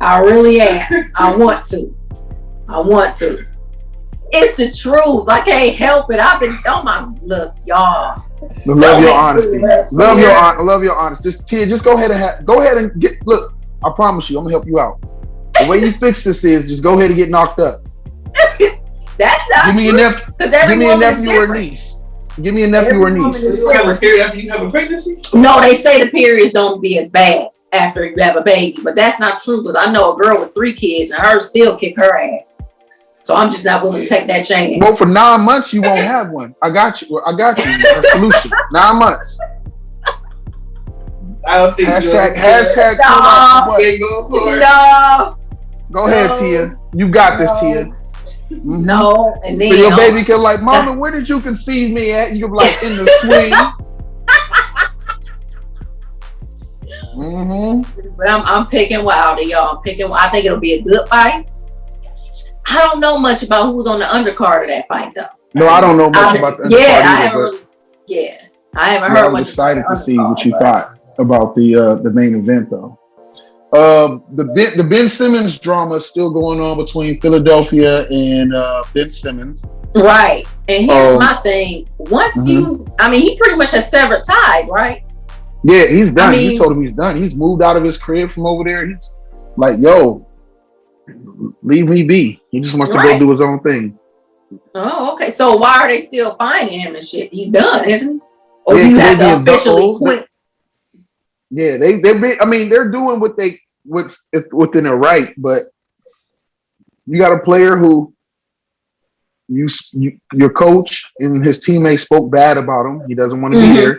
I really am. I want to. It's the truth. I can't help it. I've been, look, y'all. Love your honesty. Love your honesty. Just go ahead and get, look, I promise you, I'm gonna help you out. The way you fix this is just go ahead and get knocked up. That's not Give me a nephew or niece. Give me a nephew or niece. You have a period after you have a pregnancy? No, they say the periods don't be as bad after you have a baby, but that's not true because I know a girl with 3 kids and her still kick her ass. So I'm just not willing to take that chance. Well, for 9 months you won't have one. I got you. A solution. 9 months. I don't think hashtag no. Go ahead, Tia. You got this, Tia. Mm-hmm. No, and then so your baby can like, Mama, where did you conceive me at? You can be like in the swing. Mm-hmm. But I'm picking Wilder, y'all. I think it'll be a good fight. I don't know much about who's on the undercard of that fight, though. No, I don't know much about the undercard I haven't heard much. I'm excited to see what you thought about the main event, though. The Ben Simmons drama is still going on between Philadelphia and Ben Simmons. Right. And here's my thing. Once he pretty much has severed ties, right? Yeah, he's done. He told him he's done. He's moved out of his crib from over there. He's like, yo, leave me be. He just wants to go do his own thing. Oh, okay. So why are they still finding him and shit? He's done, isn't he? Or do you have to officially quit? Yeah, they're doing what's within their right, but you got a player who your coach and his teammates spoke bad about him. He doesn't want to be there.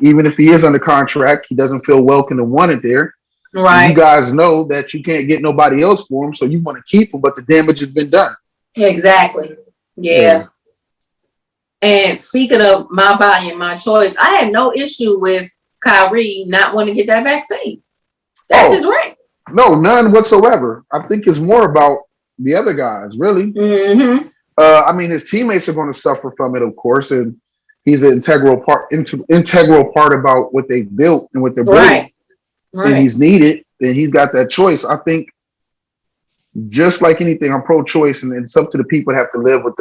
Even if he is under contract, he doesn't feel welcome and wanted there. Right. And you guys know that you can't get nobody else for him, so you want to keep him, but the damage has been done. Exactly. Yeah. And speaking of my body and my choice, I have no issue with Kyrie not wanting to get that vaccine. That's his right. No, none whatsoever. I think it's more about the other guys, really. Mm-hmm. His teammates are going to suffer from it, of course, and he's an integral part about what they built and what they're building. Right. And he's needed, and he's got that choice. I think just like anything, I'm pro-choice, and it's up to the people that have to live with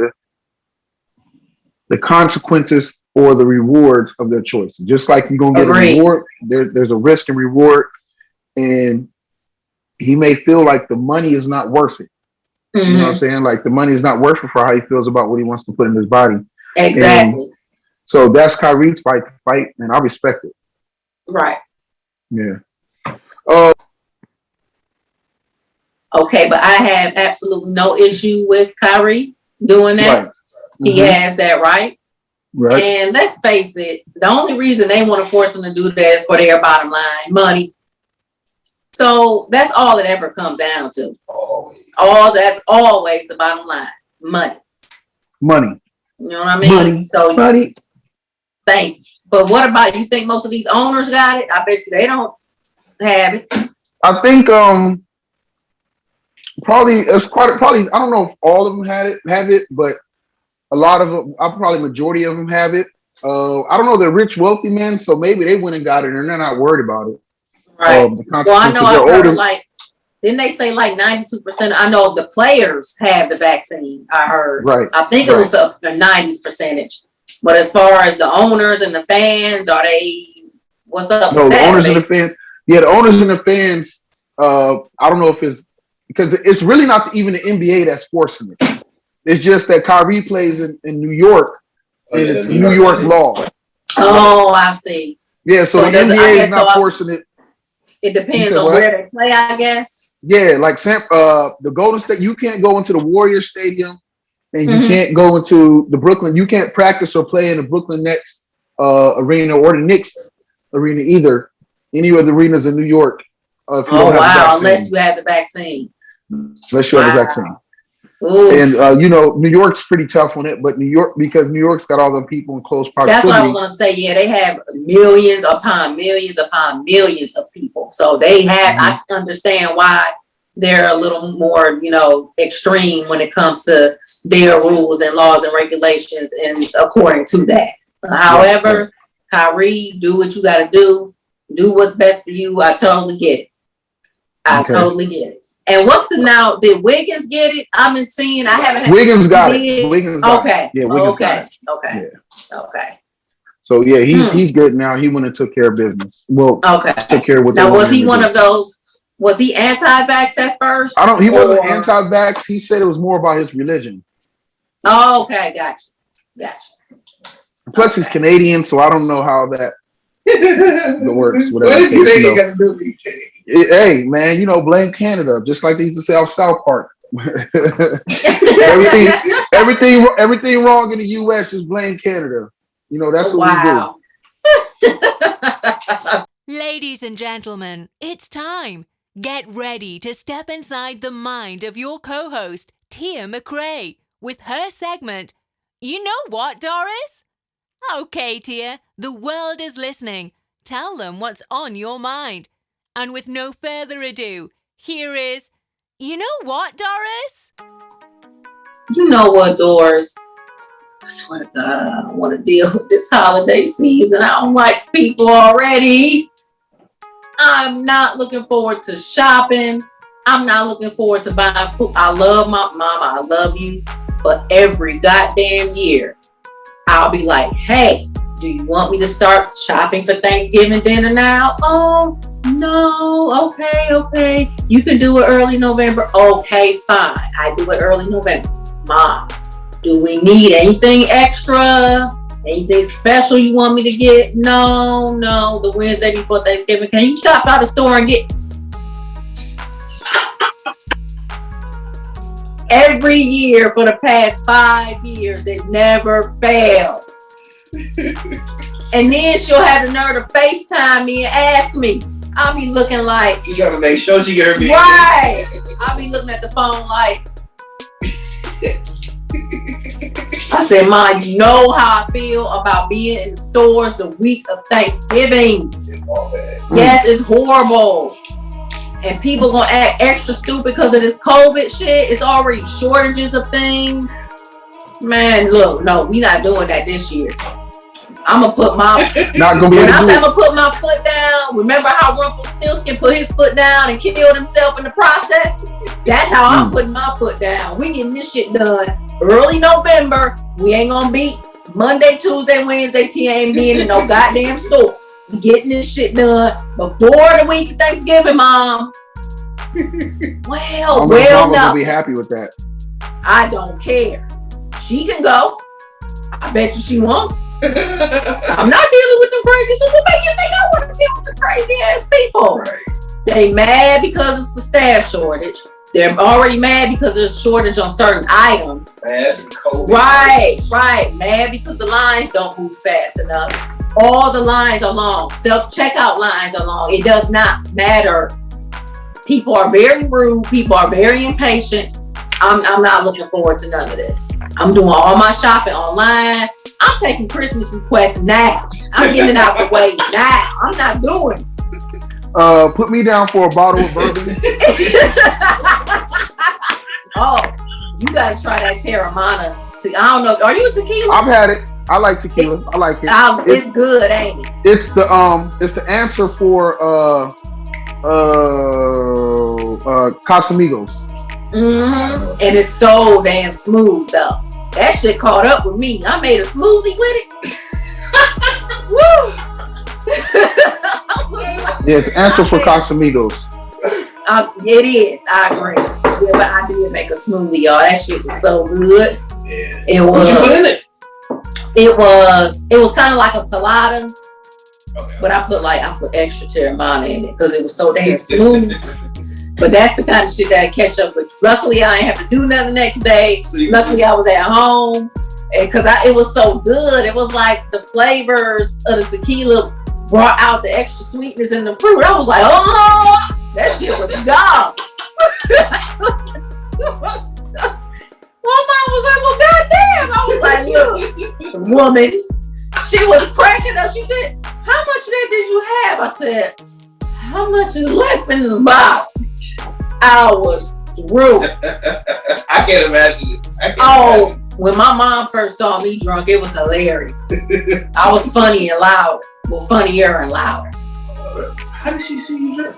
the consequences or the rewards of their choice. Just like you're gonna get a reward, there's a risk and reward, and he may feel like the money is not worth it. Mm-hmm. You know what I'm saying? Like the money is not worth it for how he feels about what he wants to put in his body. Exactly. And so that's Kyrie's fight, and I respect it. Right. Yeah. Okay, but I have absolutely no issue with Kyrie doing that. Right. Mm-hmm. He has that right. Right. And let's face it, the only reason they want to force him to do that is for their bottom line, money. So that's all it ever comes down to. That's always the bottom line, money. Money. You know what I mean? Money. Thank you. But what about, you think most of these owners got it? I bet you they don't have it. I think probably I don't know if all of them have it, but a lot of them, probably majority of them have it. I don't know, they're rich, wealthy men, so maybe they went and got it and they're not worried about it. Right. Well, I know I heard didn't they say 92%? I know the players have the vaccine. I heard. Right. I think it was a 90%. But as far as the owners and the fans, what's up? No, the owners and the fans. Yeah, the owners and the fans. I don't know if it's because it's really not even the NBA that's forcing it. It's just that Kyrie plays in New York, and it's New York law. Oh, I see. Yeah, so the NBA is not forcing it. It depends on where they play, I guess. Yeah, like the Golden State, you can't go into the Warriors Stadium, and you can't go into the Brooklyn. You can't practice or play in the Brooklyn Nets arena or the Knicks arena either. Any of the arenas in New York. Unless you have the vaccine. Unless you have the vaccine. Ooh. And New York's pretty tough on it, but because New York's got all the people in close proximity. That's what I was gonna say. Yeah, they have millions upon millions of people. So they have. I understand why they're a little more, extreme when it comes to their rules and laws and regulations, and according to that. However, Kyrie, do what you got to do. Do what's best for you. I totally get it. Totally get it. And did Wiggins get it? I've been seeing, I haven't had Wiggins got it. Wiggins got it. Yeah, Wiggins got it. Okay. Yeah. Okay. So yeah, he's good now. He went and took care of business. Well, took care of what. Now, was he one of those? Was he anti-vax at first? He wasn't anti-vax. He said it was more about his religion. Oh, okay, gotcha. Plus, he's Canadian, so I don't know how that works. Whatever. What is Canadian got to do with these things? Hey, man, blame Canada, just like they used to say off South Park. everything wrong in the U.S., just blame Canada. That's what we do. Ladies and gentlemen, it's time. Get ready to step inside the mind of your co-host, Tia McRae, with her segment, You Know What, Doris? Okay, Tia, the world is listening. Tell them what's on your mind. And with no further ado, here is, You Know What, Doris? You know what, Doris? I swear to God, I don't want to deal with this holiday season. I don't like people already. I'm not looking forward to shopping. I'm not looking forward to buying food. I love my mama. I love you. But every goddamn year, I'll be like, hey, do you want me to start shopping for Thanksgiving dinner now? Oh, no. Okay. You can do it early November. Okay, fine. I do it early November. Mom, do we need anything extra? Anything special you want me to get? No. The Wednesday before Thanksgiving. Can you stop by the store and get... Every year for the past 5 years, it never failed. And then she'll have the nerve to FaceTime me and ask me. I'll be looking like... She gotta make sure she get her meeting. Right. I'll be looking at the phone like... I said, Mom, you know how I feel about being in the stores the week of Thanksgiving. It's all bad. Yes, it's horrible. And people gonna act extra stupid because of this COVID shit. It's already shortages of things. Man, look, no, we not doing that this year. I'm gonna put my not gonna be when able I to say do I'm gonna put my foot down. Remember how Rumpelstiltskin put his foot down and killed himself in the process? That's how I'm putting my foot down. We getting this shit done early November. We ain't gonna be Monday, Tuesday, Wednesday. Tia ain't being in no goddamn store. We getting this shit done before the week of Thanksgiving, Mom. Well, Mama's no. gonna be happy with that. I don't care. She can go. I bet you she won't. I'm not dealing with them crazy. So what make you think I want to deal with the crazy ass people? Right. They mad because it's the staff shortage. They're already mad because there's a shortage on certain items. Right. Mad because the lines don't move fast enough. All the lines are long. Self-checkout lines are long. It does not matter. People are very rude. People are very impatient. I'm not looking forward to none of this. I'm doing all my shopping online. I'm taking Christmas requests now. I'm getting it out the way now. I'm not doing it. Put me down for a bottle of bourbon. Oh, you gotta try that Terramana. I don't know. Are you a tequila? I've had it. I like tequila. I like it. It's good, ain't it? It's the answer for Casamigos. Mm-hmm. And it's so damn smooth though. That shit caught up with me. I made a smoothie with it. Woo! Yeah, it's the answer for Casamigos. It is. I agree. Yeah, but I did make a smoothie, y'all. That shit was so good. Yeah. It was. What you put in it? It was kind of like a colada, but I put extra Terramana in it because it was so damn smooth. But that's the kind of shit that I catch up with. Luckily, I ain't have to do nothing the next day. Luckily, I was at home because it was so good. It was like the flavors of the tequila brought out the extra sweetness in the fruit. I was like, oh, that shit was gone. My mom was like, well, goddamn. I was like, look, woman. She was cracking up. She said, how much of that did you have? I said, how much is left in the bottle? I was through. I can't imagine it. When my mom first saw me drunk, it was hilarious. I was funny and loud. Well, funnier and louder. How did she see you drunk?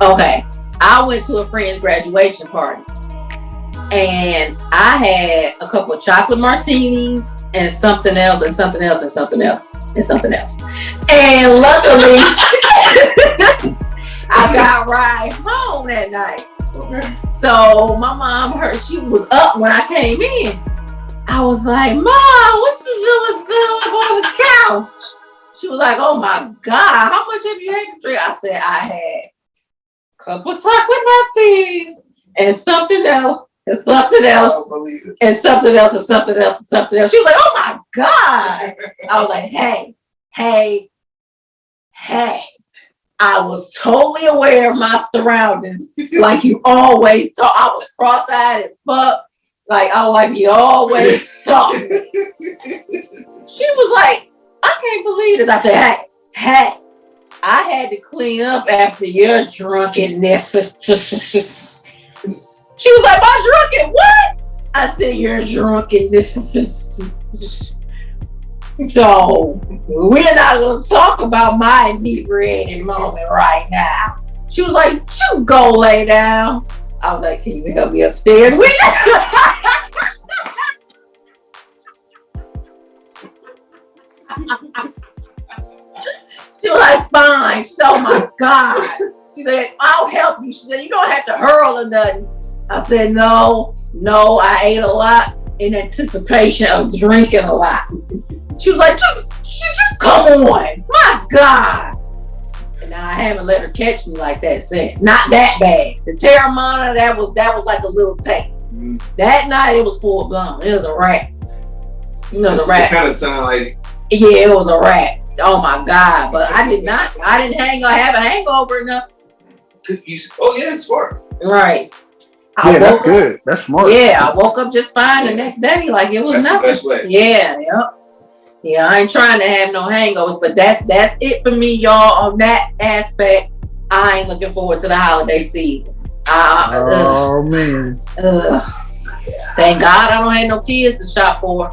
Okay. I went to a friend's graduation party. And I had a couple of chocolate martinis and something else and something else and something else and something else. And luckily, I got right home that night. Okay. So my mom she was up when I came in. I was like, Mom, what's the little stuff on the couch? She was like, oh my God, how much have you had to drink? I said, I had a couple of chocolate martinis and something else. And something else, and something else, and something else, and something else. She was like, oh my God. I was like, hey. I was totally aware of my surroundings. Like you always talk. I was cross-eyed as fuck. Like, I was like, you always talk. She was like, I can't believe this. I said, hey, I had to clean up after your drunkenness. She was like, my drunken what? I said, you're drunkenness. So, we're not going to talk about my inebriated moment right now. She was like, just go lay down. I was like, can you help me upstairs with She was like, fine. Oh my God. She said, I'll help you. She said, you don't have to hurl or nothing. I said, no, I ate a lot in anticipation of drinking a lot. She was like, just come on. My God. And I haven't let her catch me like that since. Not that bad. The Terramana, that was like a little taste. Mm. That night, it was full blown. It was a wrap. It was a wrap. It kind of sounded like. Yeah, it was a wrap. Oh my God. But I didn't have a hangover enough. It's smart. Right. Yeah, that's good. That's smart. Yeah, I woke up just fine the next day. Like it was nothing. That's the best way. Yeah, yep. Yeah, I ain't trying to have no hangovers, but that's it for me, y'all. On that aspect, I ain't looking forward to the holiday season. Man. Thank God I don't have no kids to shop for.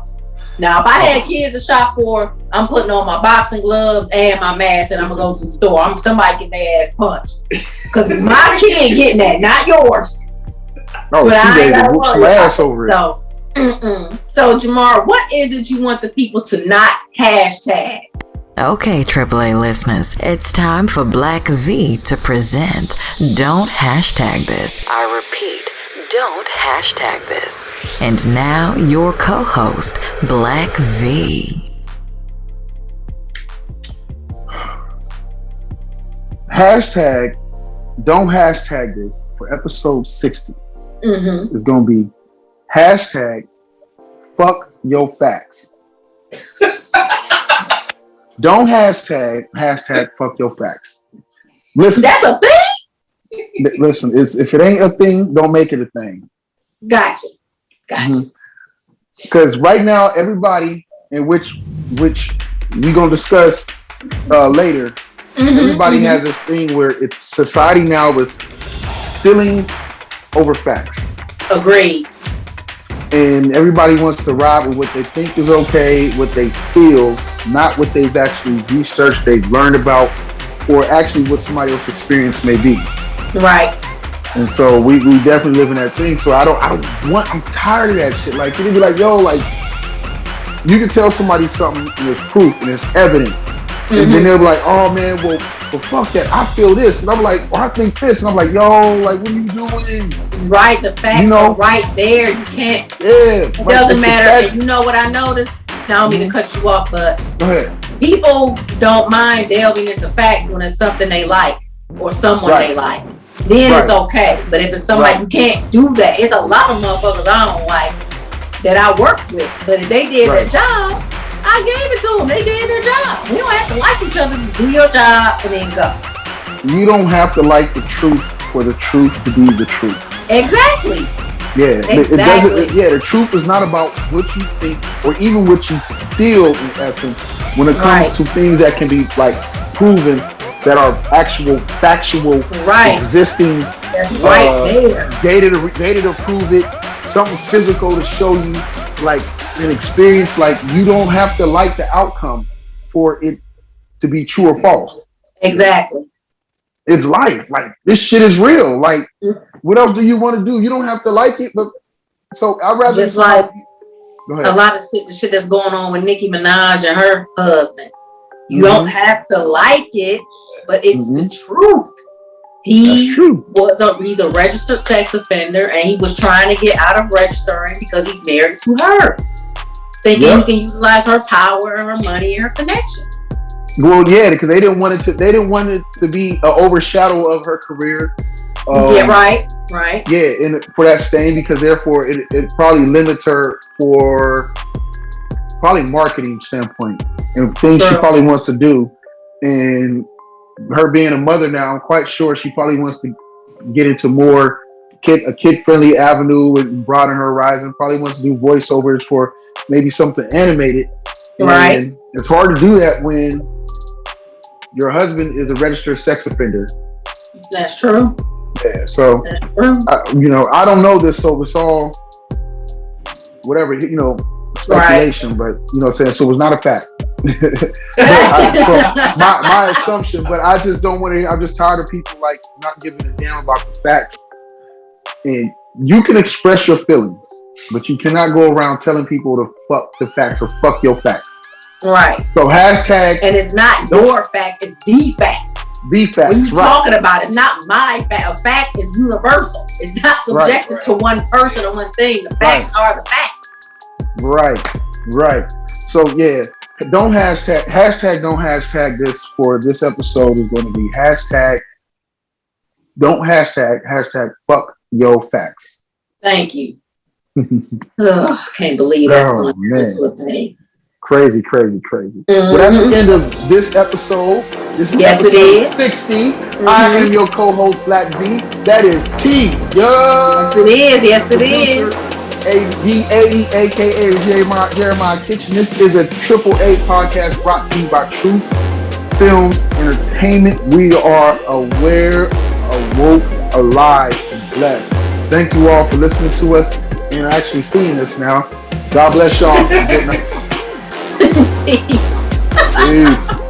Now, if I had kids to shop for, I'm putting on my boxing gloves and my mask, and I'm gonna go to the store. Somebody get their ass punched, because my kid getting that, not yours. Oh, but she ready to whoop some ass over it. So, Jamar, what is it you want the people to not hashtag? Okay, AAA listeners, it's time for Black V to present Don't Hashtag This. I repeat, don't hashtag this. And now, your co-host, Black V. Hashtag, don't hashtag this for episode 60. It's going to be hashtag, fuck your facts. Don't hashtag fuck your facts. Listen, that's a thing. Listen, if it ain't a thing, don't make it a thing. Gotcha. Because right now, everybody, in which we're gonna discuss later, everybody has this thing where it's society now with feelings over facts. Agreed. And everybody wants to ride with what they think is okay, what they feel, not what they've actually researched, they've learned about, or actually what somebody else's experience may be. Right. And so we definitely live in that thing. So I'm tired of that shit. Like, it'd be like, yo, like, you can tell somebody something and there's proof and there's evidence. And then they'll be like, oh man, well fuck that. I feel this. And I'm like, well, I think this. And I'm like, yo, like, what are you doing? Right, the facts are right there. You can't. Yeah. It doesn't matter. And you know what I noticed? Now, I don't mean to cut you off, but go ahead. People don't mind delving into facts when it's something they like or someone they like. Then it's okay. But if it's somebody you can't do that, it's a lot of motherfuckers I don't like that I work with. But if they did their job, I gave it to them. They did their job. We don't have to like each other. Just do your job and then go. You don't have to like the truth for the truth to be the truth. Exactly. Yeah. Exactly. The truth is not about what you think or even what you feel in essence when it comes to things that can be like proven that are actual factual existing. That's there. Data to prove it, something physical to show you, like an experience. Like, you don't have to like the outcome for it to be true or false. Exactly. It's life. Like, this shit is real. Like, what else do you want to do? You don't have to like it, but so I'd rather just like a lot of shit that's going on with Nicki Minaj and her husband. You don't have to like it, but it's the truth. He's a registered sex offender, and he was trying to get out of registering because he's married to her, thinking he can utilize her power and her money and her connections. Well, yeah, because they didn't want it to be an overshadow of her career. Right. Yeah, and for that stain, because therefore it probably limits her for probably marketing standpoint and things she probably wants to do. And her being a mother now, I'm quite sure she probably wants to get into more kid-friendly avenue and broaden her horizon. Probably wants to do voiceovers for maybe something animated. Right. And it's hard to do that when your husband is a registered sex offender. That's true. Yeah. So, I don't know this, so it's all whatever, speculation, but what I'm saying, so it's not a fact. my assumption, but I just don't want to. I'm just tired of people like not giving a damn about the facts. And you can express your feelings, but you cannot go around telling people to fuck the facts or fuck your facts. Right. So hashtag, and it's not your fact; it's the facts. The facts. When you're talking about, it's not my fact. A fact is universal. It's not subjected to one person or one thing. The facts are the facts. Right. So yeah, don't hashtag don't hashtag this for this episode is going to be hashtag don't hashtag fuck your facts. Thank you. Can't believe that's going to a thing. Crazy. Well, that's the end of this episode. This is episode 60. I am your co-host, Black V. That is T. Yes, it is. A.D.A.E. a.k.a. Jeremiah Kitchen. This is a AAA podcast brought to you by Truth Films Entertainment. We are aware, awoke, alive, and blessed. Thank you all for listening to us and actually seeing us now. God bless y'all. Good night. Peace. Peace.